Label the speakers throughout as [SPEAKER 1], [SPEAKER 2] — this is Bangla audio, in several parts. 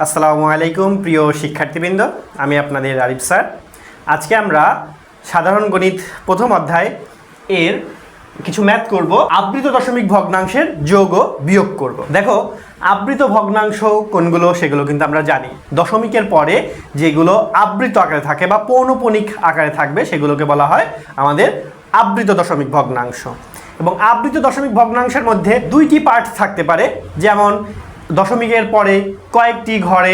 [SPEAKER 1] আসসালামু আলাইকুম প্রিয় শিক্ষার্থীবৃন্দ, আমি আপনাদের আরিফ স্যার। আজকে আমরা সাধারণ গণিত প্রথম অধ্যায় এর কিছু ম্যাথ করব। আবৃত দশমিক ভগ্নাংশের যোগ ও বিয়োগ করব। দেখো, আবৃত ভগ্নাংশ কোনগুলো সেগুলো কিন্তু আমরা জানি। দশমিকের পরে যেগুলো আবৃত আকারে থাকে বা পৌনঃপুনিক আকারে থাকবে সেগুলোকে বলা হয় আমাদের আবৃত দশমিক ভগ্নাংশ। এবং আবৃত দশমিক ভগ্নাংশের মধ্যে দুইটি পার্ট থাকতে পারে, যেমন দশমিকের পরে কয়েকটি ঘরে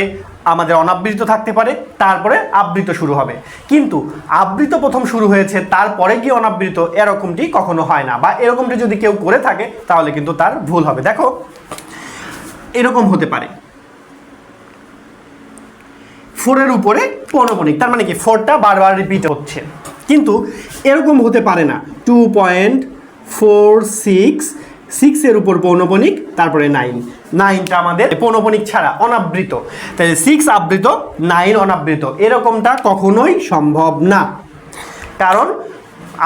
[SPEAKER 1] আমাদের অনাবৃত থাকতে পারে, তারপরে আবৃত শুরু হবে। কিন্তু আবৃত প্রথম শুরু হয়েছে তারপরে কি অনাবৃত, এরকমটি কখনো হয় না, বা এরকমটি যদি কেউ করে থাকে তাহলে কিন্তু তার ভুল হবে। দেখো, এরকম হতে পারে 4-এর উপরে পৌনঃপুনিক, তার মানে কি 4টা বারবার রিপিট হচ্ছে। কিন্তু এরকম হতে পারে না 2.46 এর উপর পৌনঃপুনিক, তারপরে 9টা আমাদের পৌনঃপুনিক ছাড়া অনাবৃত। তাহলে 6 আবৃত, 9 অনাবৃত, এরকমটা কখনোই সম্ভব না। কারণ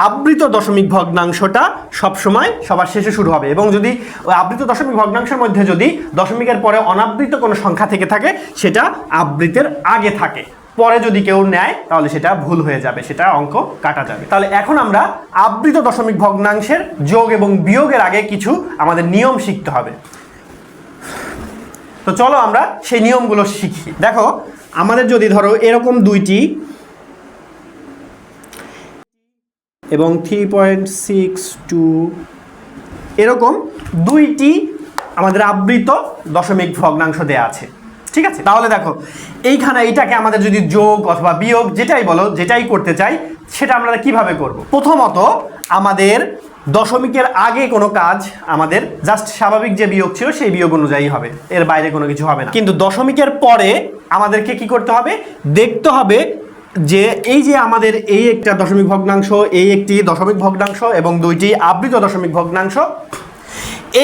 [SPEAKER 1] আবৃত দশমিক ভগ্নাংশটা সবসময় সবার শেষে শুরু হবে, এবং যদি ওই আবৃত দশমিক ভগ্নাংশের মধ্যে যদি দশমিকের পরে অনাবৃত কোনো সংখ্যা থেকে থাকে সেটা আবৃতের আগে থাকে। পরে যদি কেউ নেয় তাহলে সেটা ভুল হয়ে যাবে, সেটা অঙ্ক কাটা যাবে। তাহলে এখন আমরা আবৃত দশমিক ভগ্নাংশের যোগ এবং বিয়োগের আগে কিছু আমাদের নিয়ম শিখতে হবে। তো চলো আমরা সেই নিয়মগুলো শিখি। দেখো, আমাদের যদি ধরো এরকম দুইটি এবং 3.62 এরকম দুইটি আমাদের আবৃত দশমিক ভগ্নাংশ দেয়া আছে, ঠিক আছে? তাহলে দেখো, এইখানে এইটাকে আমাদের যদি যোগ অথবা বিয়োগ যেটাই বলো, যেটাই করতে চাই, সেটা আমরা কিভাবে করব? প্রথমত আমাদের দশমিকের আগে কোনো কাজ আমাদের জাস্ট স্বাভাবিক যে বিয়োগ ছিল সেই বিয়োগ অনুযায়ী হবে, এর বাইরে কোনো কিছু হবে না। কিন্তু দশমিকের পরে আমাদেরকে কি করতে হবে? দেখতে হবে যে এই যে আমাদের এই একটা দশমিক ভগ্নাংশ, এই একটি দশমিক ভগ্নাংশ এবং দুইটি আবৃত দশমিক ভগ্নাংশ,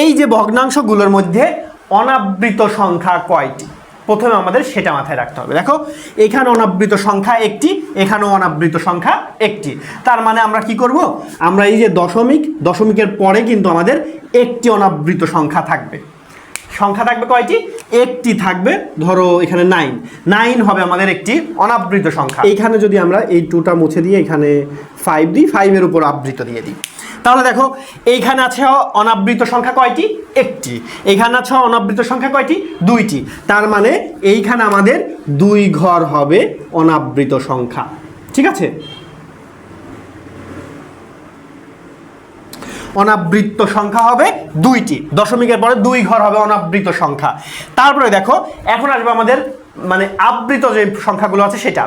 [SPEAKER 1] এই যে ভগ্নাংশগুলোর মধ্যে অনাবৃত সংখ্যা কয়টি, প্রথমে আমাদের সেটা মাথায় রাখতে হবে। দেখো, এখানে অনাবৃত সংখ্যা একটি, এখানেও অনাবৃত সংখ্যা একটি। তার মানে আমরা কি করব? আমরা এই যে দশমিকের পরে কিন্তু আমাদের একটি অনাবৃত সংখ্যা থাকবে। সংখ্যা থাকবে কয়টি? একটি থাকবে। ধরো এখানে 9 হবে আমাদের একটি অনাবৃত সংখ্যা। এইখানে যদি আমরা এই 2টা মুছে দিয়ে এখানে 5 দিই, 5-এর উপর আবৃত দিয়ে দিই, তাহলে দেখো এইখানে আছে অনাবৃত সংখ্যা কয়টি? একটি। এখানে আছে অনাবৃত সংখ্যা কয়টি? দুইটি। তার মানে এইখানে আমাদের 2 ঘর হবে অনাবৃত সংখ্যা, ঠিক আছে? অনাবৃত সংখ্যা হবে 2টি, দশমিকের পরে 2 ঘর হবে অনাবৃত সংখ্যা। তারপরে দেখো, এখন আসবে আমাদের মানে আবৃত যে সংখ্যাগুলো আছে সেটা।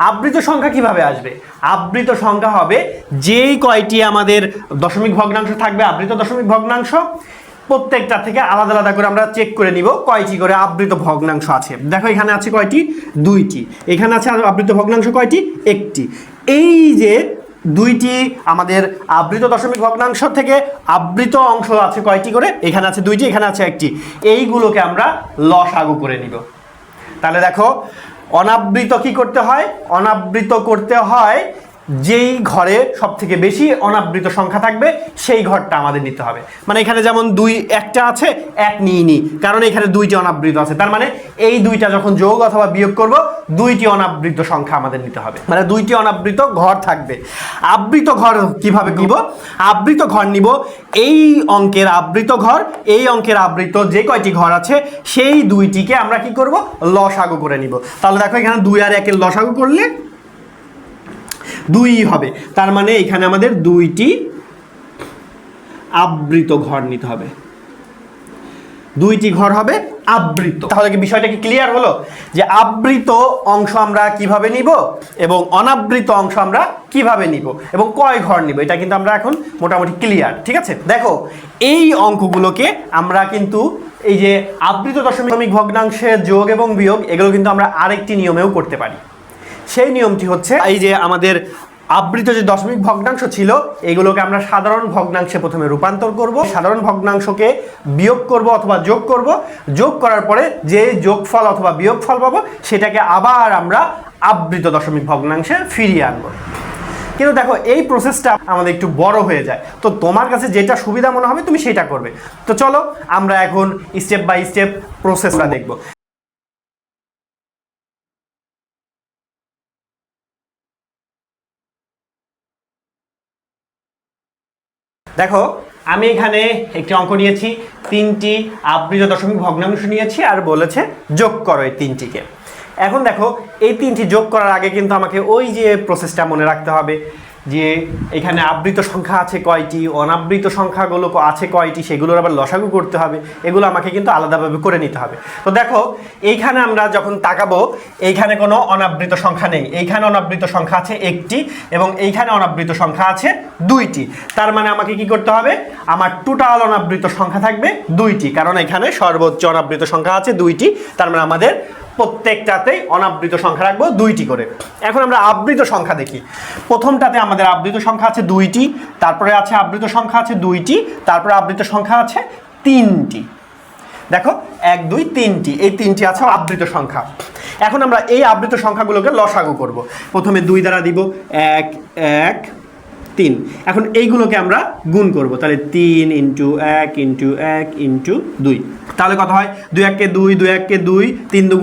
[SPEAKER 1] আবৃত সংখ্যা কিভাবে আসবে? আবৃত সংখ্যা হবে যেই কয়টি আমাদের দশমিক ভগ্নাংশ থাকবে, আবৃত দশমিক ভগ্নাংশ, প্রত্যেকটা থেকে আলাদা আলাদা করে আমরা চেক করে নিব কয়টি করে আবৃত ভগ্নাংশ আছে। দেখো, এখানে আছে কয়টি? 2টি। এখানে আছে আবৃত ভগ্নাংশ কয়টি? একটি। এই যে 2টি আমাদের আবৃত দশমিক ভগ্নাংশ থেকে আবৃত অংশ আছে কয়টি করে? এখানে আছে 2টি, এখানে আছে একটি। এইগুলোকে আমরা লসাগু করে নিব। তাহলে দেখো, অনাবৃত কি করতে হয়? অনাবৃত করতে হয় যেই ঘরে সব থেকে বেশি অনাবৃত সংখ্যা থাকবে সেই ঘরটা আমাদের নিতে হবে। মানে এখানে যেমন 1টা আছে, 1 নিয়ে নিই, কারণ এখানে 2টি অনাবৃত আছে। তার মানে এই 2টা যখন যোগ অথবা বিয়োগ করব, 2টি অনাবৃত সংখ্যা আমাদের নিতে হবে, মানে 2টি অনাবৃত ঘর থাকবে। আবৃত ঘর কিভাবে নিব? আবৃত ঘর নিব এই অঙ্কের আবৃত ঘর, এই অঙ্কের আবৃত যে কয়টি ঘর আছে সেই 2টিকে আমরা কি করব? লসাগু করে নিব। তাহলে দেখো, এখানে 2 আর 1-এর লসাগু করলে 2 হবে। তার মানে এখানে আমাদের 2টি আবৃত ঘর নিতে হবে, 2টি ঘর হবে আবৃত। তাহলে কি বিষয়টা কি ক্লিয়ার হলো যে আবৃত অংশ আমরা কিভাবে নিব এবং অনাবৃত অংশ আমরা কিভাবে নিব এবং কয় ঘর নিব, এটা কিন্তু আমরা এখন মোটামুটি ক্লিয়ার, ঠিক আছে? দেখো, এই অঙ্কগুলোকে আমরা কিন্তু এই যে আবৃত দশমিক ভগ্নাংশের যোগ এবং বিয়োগ, এগুলো কিন্তু আমরা আরেকটি নিয়মেও করতে পারি। সেই নিয়মটি হচ্ছে এই যে আমাদের আবৃত যে দশমিক ভগ্নাংশ ছিল এগুলোকে আমরা সাধারণ ভগ্নাংশে প্রথমে রূপান্তর করব, সাধারণ ভগ্নাংশকে বিয়োগ করব অথবা যোগ করব, যোগ করার পরে যে যোগফল অথবা বিয়োগফল পাবো সেটাকে আবার আমরা আবৃত দশমিক ভগ্নাংশে ফিরিয়ে আনবো। কিন্তু দেখো, এই প্রসেসটা আমাদের একটু বড় হয়ে যায়, তো তোমার কাছে যেটা সুবিধা মনে হবে তুমি সেটা করবে। তো চলো আমরা এখন স্টেপ বাই স্টেপ প্রসেসটা দেখব। দেখো আমি এখানে একটি অঙ্ক নিয়েছি, 3টি আবৃত দশমিক ভগ্নাংশ নিয়েছি আর বলেছে যোগ করো এই 3টিকে। এখন দেখো এই 3টি যোগ করার আগে কিন্তু আমাকে ওই যে প্রসেসটা মনে রাখতে হবে যে এখানে আবৃত সংখ্যা আছে কয়টি, অনাবৃত সংখ্যাগুলো আছে কয়টি, সেগুলোর আবার লসাগু করতে হবে। এগুলো আমাকে কিন্তু আলাদাভাবে করে নিতে হবে। তো দেখো এইখানে আমরা যখন তাকাবো এইখানে কোনো অনাবৃত সংখ্যা নেই, এইখানে অনাবৃত সংখ্যা আছে একটি এবং এইখানে অনাবৃত সংখ্যা আছে 2টি। তার মানে আমাকে কি করতে হবে, আমার টোটাল অনাবৃত সংখ্যা থাকবে 2টি, কারণ এখানে সর্বোচ্চ অনাবৃত সংখ্যা আছে 2টি। তার মানে আমাদের প্রত্যেকটাতেই অনাবৃত সংখ্যা রাখবো 2টি করে। এখন আমরা আবৃত সংখ্যা দেখি। প্রথমটাতে আমাদের আবৃত সংখ্যা আছে 2টি, তারপরে আছে আবৃত সংখ্যা আছে 2টি, তারপরে আবৃত সংখ্যা আছে 3টি। দেখো 1 2 3টি, এই 3টি আছে আবৃত সংখ্যা। এখন আমরা এই আবৃত সংখ্যাগুলোকে লসাগু করব। প্রথমে 2 দ্বারা দিব 1 1 3। এখন এইগুলোকে আমরা গুণ করব, তাহলে 3 × 1 × 1 × 2। তাহলে কত হয়, 2 1 কে 2, 2 1 কে 2, 3 2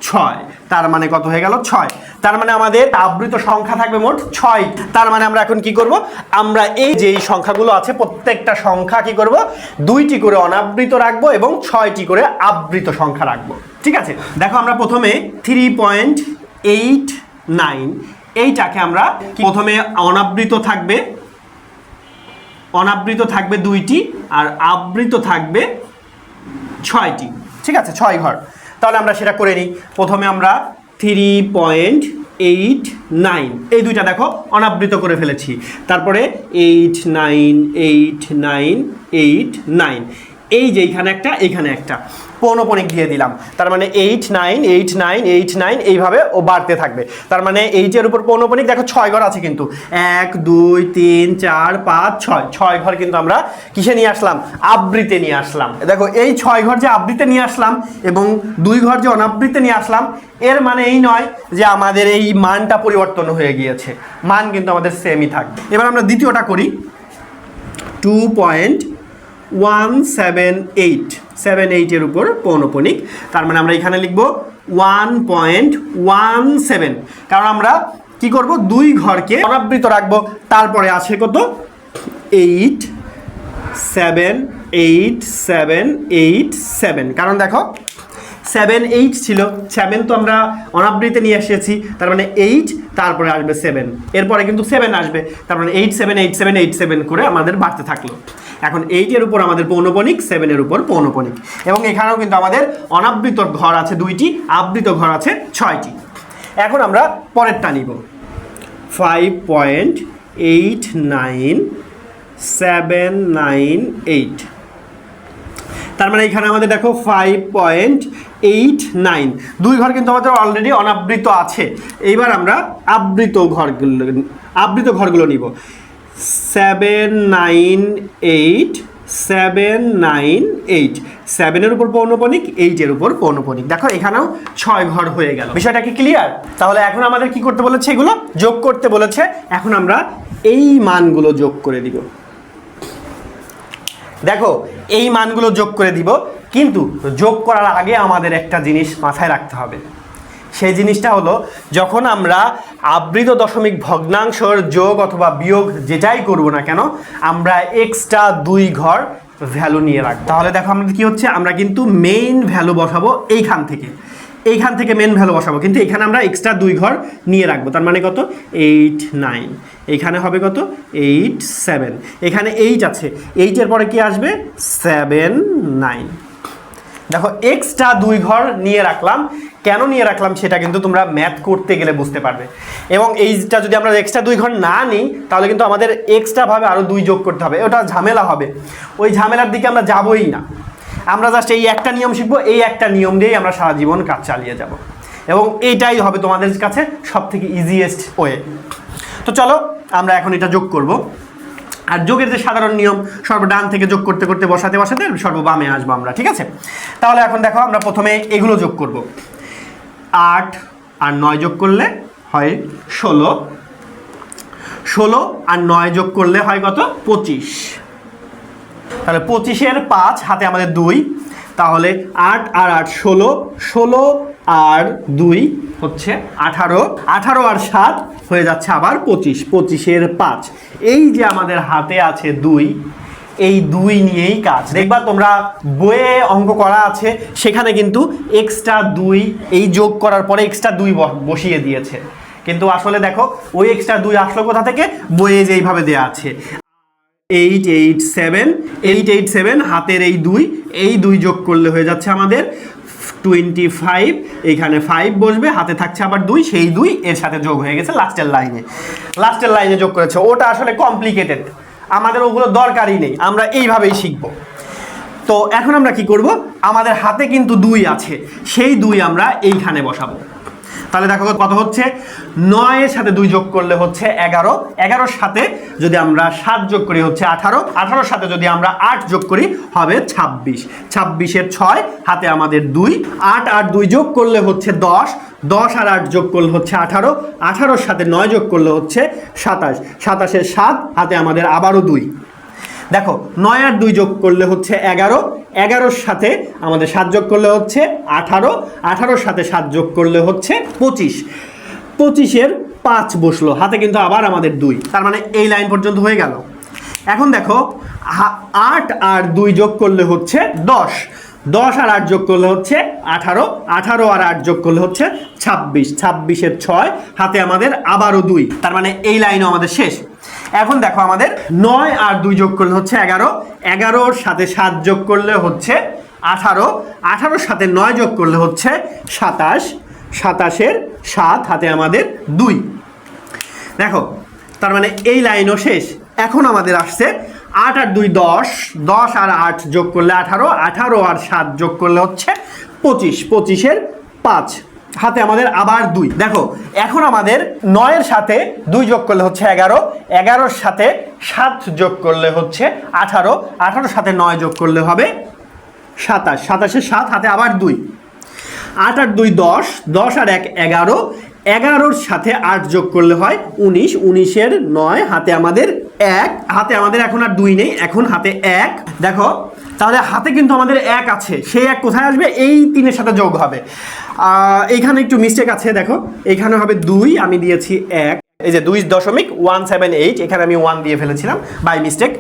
[SPEAKER 1] 6। তার মানে কত হয়ে গেল, 6। তার মানে আমাদের আবৃত সংখ্যা থাকবে মোট 6। তার মানে আমরা এখন কি করব, আমরা এই যে এই সংখ্যাগুলো আছে প্রত্যেকটা সংখ্যা কি করব, 2টি করে অনাবৃত রাখবো এবং 6টি করে আবৃত সংখ্যা রাখবো। ঠিক আছে, দেখো আমরা প্রথমে 3.89 এইটাকে আমরা প্রথমে অনাবৃত থাকবে 2টি আর আবৃত থাকবে 6টি। ঠিক আছে, 6 ঘর। তাহলে আমরা সেটা করে নিই। প্রথমে আমরা 3.89 এই দুইটা দেখো অনাবৃত করে ফেলেছি। তারপরে 8 9 8 9 8 9, এই যে এইখানে একটা এখানে একটা পৌনঃপুনিক দিয়ে দিলাম। তার মানে 8 9 8 9 8 9 এইভাবে ও বাড়তে থাকবে। তার মানে 8-এর উপর পৌনঃপুনিক দেখো 6 ঘর আছে, কিন্তু 1 2 3 4 5 6 ঘর কিন্তু আমরা কিসে নিয়ে আসলাম, আবৃতে নিয়ে আসলাম। দেখো এই 6 ঘর যে আবৃতে নিয়ে আসলাম এবং 2 ঘর যে অনাবৃতে নিয়ে আসলাম, এর মানে এই নয় যে আমাদের এই মানটা পরিবর্তন হয়ে গিয়েছে, মান কিন্তু আমাদের সেমই থাকবে। এবার আমরা দ্বিতীয়টা করি। 2.178 7-8 এর উপর পৌনঃপুনিক। তার মানে আমরা এখানে লিখব 1.17, কারণ আমরা কি করব, 2 ঘরকে অনাবৃত রাখবো। তারপরে আছে কত, 8 7 8 7 8 7, কারণ দেখো 7 8 ছিল, 7 তো আমরা অনাবৃতে নিয়ে এসেছি। তার মানে 8, তারপরে আসবে 7, এরপরে কিন্তু 7 আসবে। তার মানে 8 7 8 7 8 7 করে আমাদের বাড়তে থাকলো। এখন 8-এর উপর আমাদের পৌনঃপুনিক, 7-এর উপর পৌনঃপুনিক, এবং এখানেও কিন্তু আমাদের অনাবৃত ঘর আছে 2টি, আবৃত ঘর আছে 6টি। এখন আমরা পরেরটা নিব, 5.89798। তার মানে এখানে আমাদের দেখো 5.89, 2 ঘর কিন্তু আমাদের অলরেডি অনাবৃত আছে। এইবার আমরা আবৃত ঘরগুলো নিব। 798 798, 7-এর উপর পৌনঃপুনিক, 8-এর উপর পৌনঃপুনিক। দেখো এখানেও 6 ঘর হয়ে গেল। বিষয়টা কি ক্লিয়ার? তাহলে এখন আমাদের কি করতে বলেছে, এগুলো যোগ করতে বলেছে। এখন আমরা এই মানগুলো যোগ করে দিব। দেখো এই মানগুলো যোগ করে দিব, কিন্তু যোগ করার আগে আমাদের একটা জিনিস মাথায় রাখতে হবে। সেই জিনিসটা হলো, যখন আমরা আবৃত দশমিক ভগ্নাংশর যোগ অথবা বিয়োগ যেটাই করব না কেন, আমরা এক্সট্রা 2 ঘর ভ্যালু নিয়ে রাখবো। তাহলে দেখো আমাদের কি হচ্ছে, আমরা কিন্তু মেইন ভ্যালু বসাবো এইখান থেকে মেন ভ্যালু বসাবো, কিন্তু এখানে আমরা এক্সট্রা 2 ঘর নিয়ে রাখবো। তার মানে কত, 8 9, এখানে হবে কত, 8 7, এখানে 8 আছে, 8-এর পরে কি আসবে, 7 9। দেখো এক্সট্রা 2 ঘর নিয়ে রাখলাম। কেন নিয়ে রাখলাম সেটা কিন্তু তোমরা ম্যাথ করতে গেলে বুঝতে পারবে। এবং এইটা যদি আমরা এক্সট্রা 2 ঘর না নিই, তাহলে কিন্তু আমাদের এক্সট্রাভাবে আরও 2 যোগ করতে হবে, ওটা ঝামেলা হবে। ওই ঝামেলার দিকে আমরা যাবোই না। আমরা জাস্ট এই একটা নিয়ম শিখবো, এই একটা নিয়ম দিয়েই আমরা সারা জীবন কাজ চালিয়ে যাব, এবং এইটাই হবে তোমাদের কাছে সবথেকে ইজিয়েস্ট ওয়ে। তো চলো আমরা এখন এটা যোগ করব। আর যোগের যে সাধারণ নিয়ম, সর্বডান থেকে যোগ করতে করতে বসাতে সর্ববামে আসবো আমরা। ঠিক আছে, তাহলে এখন দেখো আমরা প্রথমে এগুলো যোগ করব। 8 আর 9 যোগ করলে হয় 16, 16 আর 9 যোগ করলে হয় কত, 25। তাহলে 25-এর 5 হাতে আমাদের 2, তাহলে 8 আর 8 16, 16 আর 2 হচ্ছে 18, 18 আর 7 হয়ে যাচ্ছে আবার 25, 25-এর 5। এই যে আমাদের হাতে আছে 2, এই 2 নিয়েই কাজ। দেখবা তোমরা বইয়ে অঙ্ক করা আছে, সেখানে কিন্তু এক্সট্রা 2 এই যোগ করার পরে এক্সট্রা 2 বসিয়ে দিয়েছে, কিন্তু আসলে দেখো ওই এক্সট্রা 2 আসলো কোথা থেকে, বইয়ে যেইভাবে দেওয়া আছে 887 হাতের এই 2 যোগ করলে হয়ে যাচ্ছে আমাদের 25, এইখানে 5 বসবে, হাতে থাকছে আবার 2, সেই 2 এর সাথে যোগ হয়ে গেছে লাস্টের লাইনে যোগ করেছে। ওটা আসলে কমপ্লিকেটেড, আমাদের ওগুলো দরকারই নেই, আমরা এইভাবেই শিখব। তো এখন আমরা কি করব, আমাদের হাতে কিন্তু 2 আছে, সেই 2 আমরা এইখানে বসাবো। তাহলে দেখো কত হচ্ছে, 9 এর সাথে 2 যোগ করলে হচ্ছে 11, 11-র সাথে যদি আমরা 7 যোগ করি হচ্ছে 18, 18-র সাথে যদি আমরা 8 যোগ করি হবে 26, 26-এর 6 হাতে আমাদের 2, 8 আর 2 যোগ করলে হচ্ছে 10, 10 আর 8 যোগ করলে হচ্ছে 18, 18-র সাথে 9 যোগ করলে হচ্ছে 27, 27-এর 7 হাতে আমাদের আবারও 2। দেখো 9 আর 2 যোগ করলে হচ্ছে 11, 11-র সাথে আমাদের 7 যোগ করলে হচ্ছে 18, 18-র সাথে 7 যোগ করলে হচ্ছে 25, 25-এর 5 বসলো, হাতে কিন্তু আবার আমাদের 2, তার মানে এই লাইন পর্যন্ত হয়ে গেল। এখন দেখো 8 আর 2 যোগ করলে হচ্ছে 10, 10 আর 8 যোগ করলে হচ্ছে 18, 18 আর 8 যোগ করলে হচ্ছে 26, 26-এর 6 হাতে আমাদের আবারও 2, তার মানে এই লাইনও আমাদের শেষ। এখন দেখো আমাদের 9 আর 2 যোগ করলে হচ্ছে 11, 11-র সাথে 7 যোগ করলে হচ্ছে 18, 18-র সাথে 9 যোগ করলে হচ্ছে 27, 27-এর 7 হাতে আমাদের 2। দেখো তার মানে এই লাইনও শেষ। এখন আমাদের আসছে 8 আর 2 10, 10 আর 8 যোগ করলে 18, 18 আর 7 যোগ করলে হচ্ছে 25, 25-এর 5 হাতে আমাদের আবার 2। দেখো এখন আমাদের 9-এর সাথে 2 যোগ করলে হচ্ছে 11, 11-র সাথে 7 যোগ করলে হচ্ছে 18, 18-র সাথে 9 যোগ করলে হবে 27, 27-এর 7 হাতে আবার 2, 8 আর 2 10, 10 আর 1 11, 11-র সাথে 8 যোগ করলে হয় 19, 19-এর 9 হাতে আমাদের 1, হাতে আমাদের এখন আর 2 নেই, এখন হাতে 1। দেখো তাহলে হাতে কিন্তু আমাদের 1 আছে, সেই 1 কোথায় আসবে, এই 3-এর সাথে যোগ হবে। এইখানে একটু মিস্টেক আছে, দেখো এইখানে হবে 2, আমি দিয়েছি 1, এই যে 2.178, এখানে আমি 1 দিয়ে ফেলেছিলাম বাই মিস্টেক।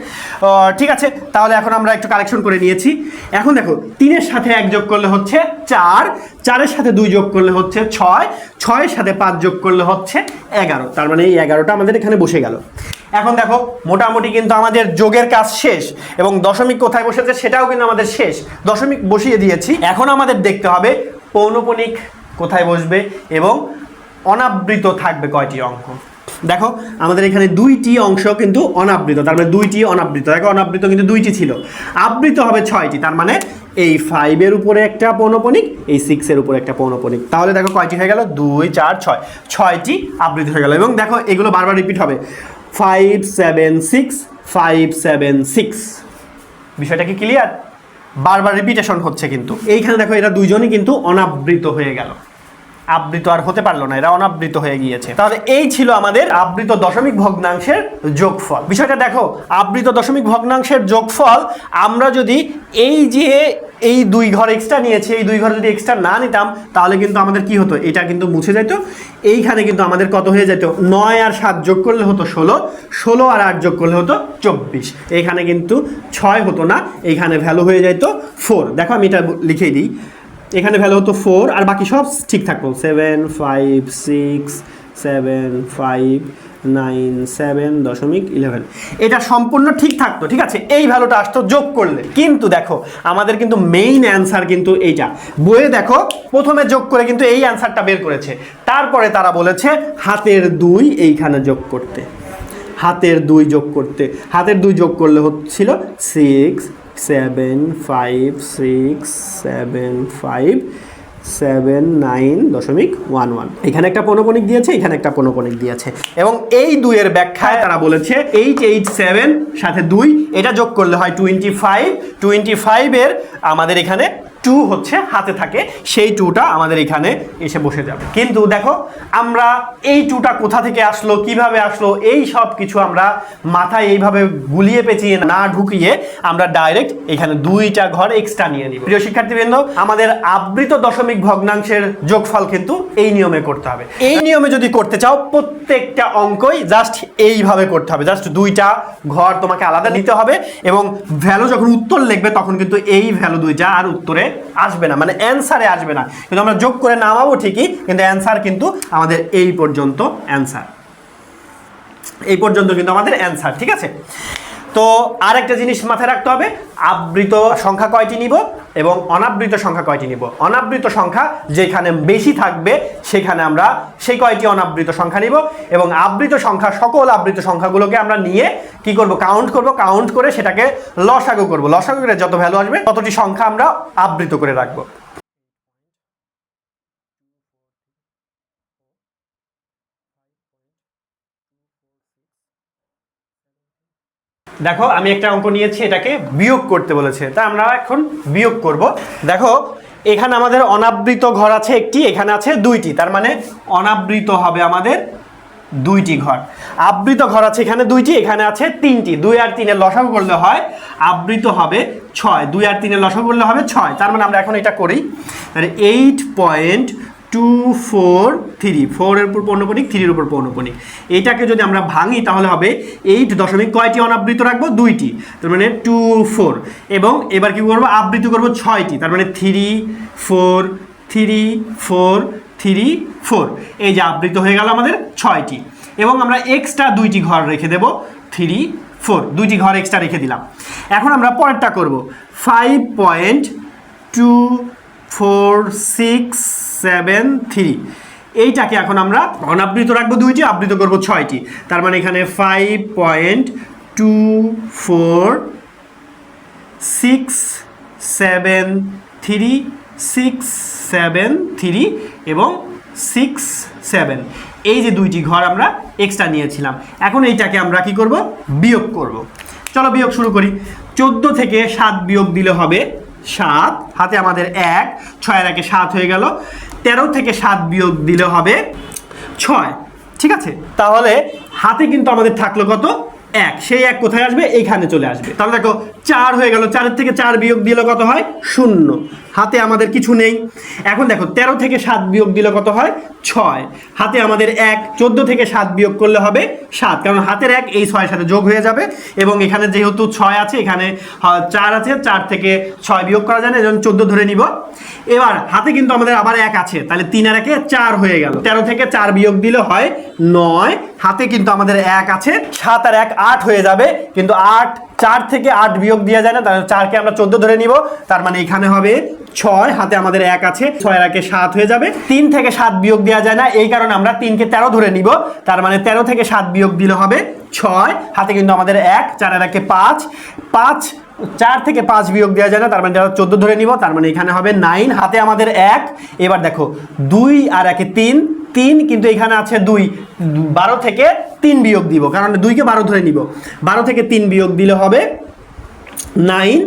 [SPEAKER 1] ঠিক আছে, তাহলে এখন আমরা একটু কালেকশন করে নিয়েছি। এখন দেখো 3-এর সাথে 1 যোগ করলে হচ্ছে 4, 4-এর সাথে 2 যোগ করলে হচ্ছে 6, 6-এর সাথে 5 যোগ করলে হচ্ছে 11, তার মানে এই 11টা আমাদের এখানে বসে গেল। এখন দেখো মোটামুটি কিন্তু আমাদের যোগের কাজ শেষ, এবং দশমিক কোথায় বসেছে সেটাও কিন্তু আমাদের শেষ, দশমিক বসিয়ে দিয়েছি। এখন আমাদের দেখতে হবে পৌনঃপুনিক কোথায় বসবে এবং অনাবৃত থাকবে কয়টি অঙ্ক। দেখো আমাদের এখানে 2টি অংশ কিন্তু অনাবৃত, তার মানে 2টি অনাবৃত। দেখো অনাবৃত কিন্তু 2টি ছিল, আবৃত হবে 6টি, তার মানে এই 5-এর উপরে একটা পৌনঃপুনিক, এই 6-এর উপরে একটা পৌনঃপুনিক। তাহলে দেখো কয়টি হয়ে গেল, 2 4 6, 6টি আবৃত হয়ে গেল। এবং দেখো এগুলো বারবার রিপিট হবে, 5 7 6, 5 7 6। বিষয়টা কি ক্লিয়ার? বারবার রিপিটেশন হচ্ছে, কিন্তু এইখানে দেখো এরা দুইজনই কিন্তু অনাবৃত হয়ে গেল, আবৃত আর হতে পারলো না, এরা অনাবৃত হয়ে গিয়েছে। তাহলে এই ছিল আমাদের আবৃত দশমিক ভগ্নাংশের যোগফল। বিষয়টা দেখো, আবৃত দশমিক ভগ্নাংশের যোগফল আমরা যদি এই 2 ঘর এক্সট্রা নিয়েছি, এই 2 ঘর যদি এক্সট্রা না নিতাম তাহলে কিন্তু আমাদের কি হতো, এটা কিন্তু মুছে যেত। এইখানে কিন্তু আমাদের কত হয়ে যেত, 9 আর 7 যোগ করলে হতো 16, 16 আর 8 যোগ করলে হতো 24। এইখানে কিন্তু 6 হতো না, এইখানে ভ্যালু হয়ে যেত 4। দেখো আমি এটা লিখেই দিই, এখানে ভ্যালু হতো 4 আর বাকি সব ঠিক থাকতো, 7 5 6 7 5 9 7.11, এটা সম্পূর্ণ ঠিক থাকতো। ঠিক আছে, এই ভ্যালুটা আসতো যোগ করলে। কিন্তু দেখো আমাদের কিন্তু মেইন অ্যান্সার কিন্তু এইটা, বইয়ে দেখো প্রথমে যোগ করে কিন্তু এই অ্যান্সারটা বের করেছে, তারপরে তারা বলেছে হাতের 2 এইখানে যোগ করতে, হাতের 2 যোগ করতে। হাতের 2 যোগ করলে হচ্ছিল 6 7 5 6 7 5 7 9.11। এখানে একটা পৌনঃপুনিক দিয়েছে, এখানে একটা পৌনঃপুনিক দিয়েছে, এবং এই 2 এর ব্যাখ্যায় তারা বলেছে 887 সাথে 2 এটা যোগ করলে হয় 25, 25 এর আমাদের এখানে টু হচ্ছে হাতে থাকে, সেই টুটা আমাদের এখানে এসে বসে যাবে। কিন্তু দেখো আমরা এই টুটা কোথা থেকে আসলো, কিভাবে আসলো, এই সব কিছু আমরা মাথায় এইভাবে গুলিয়ে পেঁচিয়ে না ঢুকিয়ে আমরা ডাইরেক্ট এখানে দুইটা ঘর এক্সট্রা নিয়ে নিব। প্রিয় শিক্ষার্থীবৃন্দ, আমাদের আবৃত দশমিক ভগ্নাংশের যোগফল কিন্তু এই নিয়মে করতে হবে। এই নিয়মে যদি করতে চাও প্রত্যেকটা অঙ্কই জাস্ট এইভাবে করতে হবে, জাস্ট দুইটা ঘর তোমাকে আলাদা নিতে হবে এবং ভ্যালু যখন উত্তর লিখবে তখন কিন্তু এই ভ্যালু দুইটা আর উত্তরে আসবে না, মানে অ্যান্সারে আসবে না। কিন্তু আমরা যোগ করে নামাবো ঠিকই, কিন্তু অ্যান্সার কিন্তু আমাদের এই পর্যন্ত অ্যান্সার, এই পর্যন্ত কিন্তু আমাদের অ্যান্সার। ঠিক আছে, তো আরেকটা জিনিস মাথায় রাখতে হবে, আবৃত সংখ্যা কয়টি নিব এবং অনাবৃত সংখ্যা কয়টি নিব। অনাবৃত সংখ্যা যেখানে বেশি থাকবে সেখানে আমরা সেই কয়টি অনাবৃত সংখ্যা নিব, এবং আবৃত সংখ্যা সকল আবৃত সংখ্যাগুলোকে আমরা নিয়ে কি করব, কাউন্ট করব, কাউন্ট করে সেটাকে লসাগু করব, লসাগু করে যত ভ্যালু আসবে ততটি সংখ্যা আমরা আবৃত করে রাখবো। দেখো আমি একটা অঙ্ক নিয়েছি, এটাকে বিয়োগ করতে বলেছে, তাই আমরা এখন বিয়োগ করব। দেখো এখানে আমাদের অনাবৃত ঘর আছে একটি, এখানে আছে দুইটি, তার মানে অনাবৃত হবে আমাদের দুইটি ঘর। আবৃত ঘর আছে এখানে দুইটি, এখানে আছে তিনটি। 2 আর 3 এর লসাগু করলে হয় আবৃত হবে 6, 2 আর 3 এর লসাগু করলে হবে 6। তার মানে আমরা এখন এটা করি, তাহলে 8.243, 4 এর উপর পৌনঃপুনিক, 3 এর উপর পৌনঃপুনিক। এইটাকে যদি আমরা ভাঙি তাহলে হবে 8 দশমিক কয়টি অনাবৃত রাখবো, দুইটি, তার মানে 2 4। এবং এবার কি করবো, আবৃত করবো 6টি, তার মানে 3 4 3 4 3 4। এই যে আবৃত হয়ে গেল আমাদের 6টি, এবং আমরা এক্সট্রা দুইটি ঘর রেখে দেব, 3 4, দুইটি ঘর এক্সট্রা রেখে দিলাম। এখন আমরা পরেরটা করব, 5.24673, এইটাকে এখন আমরা অনাবৃত রাখবো দুইটি, আবৃত করব 6টি, তার মানে এখানে 5.24673 এবং 6 7, এই যে দুইটি ঘর আমরা এক্সট্রা নিয়েছিলাম। এখন এইটাকে আমরা কি করব, বিয়োগ করব। চলো বিয়োগ শুরু করি। 14 থেকে 7 বিয়োগ দিলে হবে 7, হাতে আমাদের 1, 6 এর 1 7 হয়ে গেল। 13 থেকে 7 বিয়োগ দিলে হবে 6, ঠিক আছে। তাহলে হাতে কিন্তু আমাদের থাকলো কত, 1, সেই 1 কোথায় আসবে, এইখানে চলে আসবে। তাহলে দেখো 4 হয়ে গেল, 4 থেকে 4 বিয়োগ দিলে কত হয়, 0, হাতে আমাদের কিছু নেই। এখন দেখো 13 থেকে 7 বিয়োগ দিলে কত হয়, 6, হাতে আমাদের 1, 14 থেকে 7 বিয়োগ করলে হবে 7, কারণ হাতের 1 এই 6 এর সাথে যোগ হয়ে যাবে, এবং এখানে যেহেতু 6 আছে, এখানে 4 আছে, 4 থেকে 6 বিয়োগ করা যায় না, এজন্য 14 ধরে নিব। এবার হাতে কিন্তু আমাদের আবার 1 আছে, তাহলে 3 আর 1 4 হয়ে গেল। 13 থেকে 4 বিয়োগ দিলে হয় 9, হাতে কিন্তু আমাদের 1 আছে, 7 আর 1 8 হয়ে যাবে, কিন্তু 4 থেকে 8 বিয়োগ দেওয়া যায় না, তাহলে 4কে আমরা 14 ধরে নিব, তার মানে এখানে হবে 6, হাতে আমাদের 1 আছে, 6 এর 1 7 হয়ে যাবে। 3 থেকে 7 বিয়োগ দেওয়া যায় না, এই কারণে আমরা 3কে 13 ধরে নিব, তার মানে 13 থেকে 7 বিয়োগ দিলে হবে 6, হাতে কিন্তু আমাদের 1, 4 এর 1 5, 4 থেকে 5 বিয়োগ দেওয়া যায় না, তার মানে 14 ধরে নিব, তার মানে এখানে হবে 9, হাতে আমাদের 1। এবার দেখো 2 আর 1 3, কিন্তু এখানে আছে 2, 12 থেকে 3 বিয়োগ দিব, কারণ 2কে 12 ধরে নিব, 12 থেকে 3 বিয়োগ দিলে হবে 9।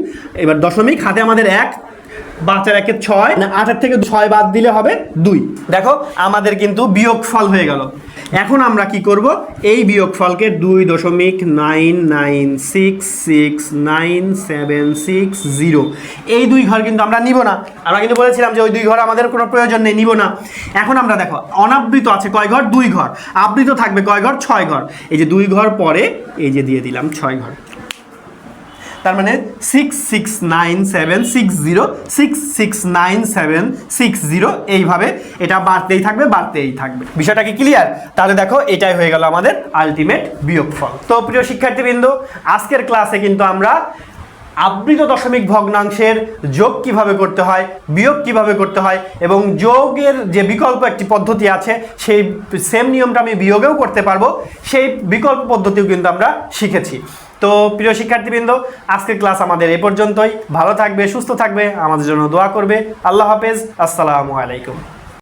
[SPEAKER 1] এবার দশমিক, হাতে আমাদের 1, 5 আর 1 6, 8 থেকে 6 বাদ দিলে হবে 2। দেখো আমাদের কিন্তু বিয়োগফল হয়ে গেল। এখন আমরা কি করব, এই বিয়োগফলকে 2.9669760, এই দুই ঘর কিন্তু আমরা নিব না। আমরা কিন্তু বলেছিলাম যে ওই দুই ঘর আমাদের কোনো প্রয়োজন নেই, নিব না। এখন আমরা দেখো অনাবৃত আছে কয় ঘর, 2 ঘর, আবৃত থাকবে কয় ঘর, 6 ঘর। এই যে 2 ঘর পরে এই যে দিয়ে দিলাম 6 ঘর, তার মানে 669760, 669760, এইভাবে এটা বাড়তেই থাকবে, বাড়তেই থাকবে। বিষয়টা কি ক্লিয়ার? তাহলে দেখো এটাই হয়ে গেল আমাদের আলটিমেট বিয়োগফল। তো প্রিয় শিক্ষার্থীবৃন্দ, আজকের ক্লাসে কিন্তু আমরা আবৃত দশমিক ভগ্নাংশের যোগ কিভাবে করতে হয়, বিয়োগ কিভাবে করতে হয়, এবং যোগের যে বিকল্প একটি পদ্ধতি আছে সেই সেম নিয়মটা আমি বিয়োগেও করতে পারবো, সেই বিকল্প পদ্ধতিও কিন্তু আমরা শিখেছি। তো প্রিয় শিক্ষার্থীবৃন্দ, আজকের ক্লাস আমাদের এ পর্যন্তই। ভালো থাকবে, সুস্থ থাকবে, আমাদের জন্য দোয়া করবে। আল্লাহ হাফেজ, আসসালামু আলাইকুম।